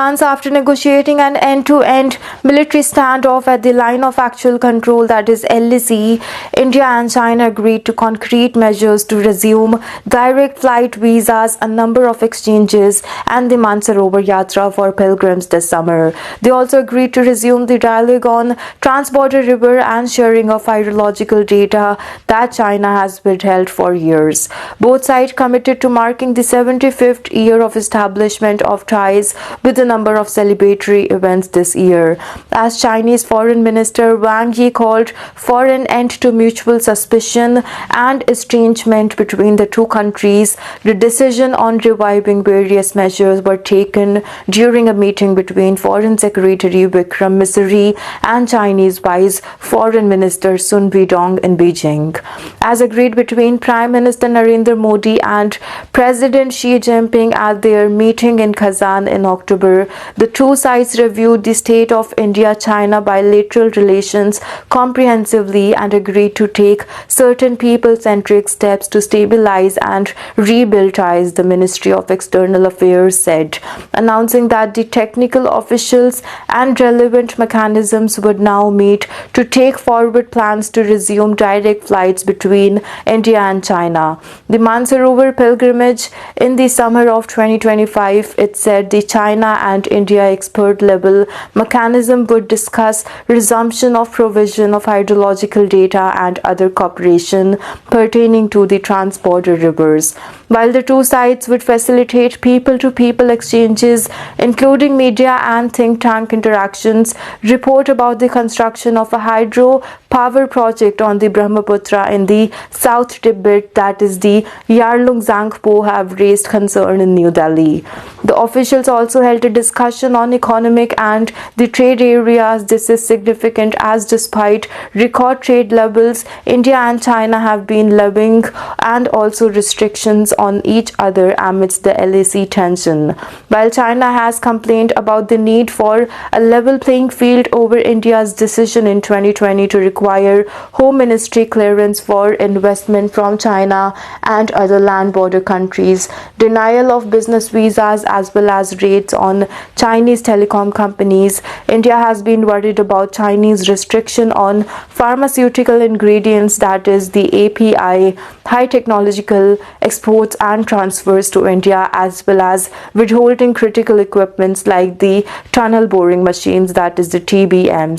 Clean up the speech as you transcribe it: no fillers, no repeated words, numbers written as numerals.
Months after negotiating an end-to-end military standoff at the line of actual control, that is LAC, India and China agreed to concrete measures to resume direct flight visas, a number of exchanges, and the Mansarovar Yatra for pilgrims this summer. They also agreed to resume the dialogue on Trans-border river and sharing of hydrological data that China has withheld for years. Both sides committed to marking the 75th year of establishment of ties with a number of celebratory events this year. As Chinese Foreign Minister Wang Yi called for an end to mutual suspicion and estrangement between the two countries, the decision on reviving various measures were taken during a meeting between Foreign Secretary Vikram Misri and Chinese Vice Foreign Minister Sun Weidong in Beijing. As agreed between Prime Minister Narendra Modi and President Xi Jinping at their meeting in Kazan in October, the two sides reviewed the state of India-China bilateral relations comprehensively and agreed to take certain people-centric steps to stabilize and rebuild ties, the Ministry of External Affairs said, announcing that the technical officials and relevant mechanisms would now meet to take forward plans to resume direct flights between India and China. The Mansarovar pilgrimage in the summer of 2025, it said the China and India expert-level mechanism would discuss resumption of provision of hydrological data and other cooperation pertaining to the trans-border rivers. While the two sides would facilitate people-to-people exchanges, including media and think tank interactions, report about the construction of a hydro power project on the Brahmaputra in the South Tibet, that is the Yarlung Zangpo, have raised concern in New Delhi. The officials also held a discussion on economic and the trade areas. This is significant as despite record trade levels, India and China have been levying and also restrictions on each other amidst the LAC tension. While China has complained about the need for a level playing field over India's decision in 2020 to require Home Ministry clearance for investment from China and other land border countries, denial of business visas as well as raids on Chinese telecom companies, India has been worried about Chinese restriction on pharmaceutical ingredients, that is the API, high technological exports and transfers to India, as well as withholding critical equipments like the tunnel boring machines, that is the TBMs.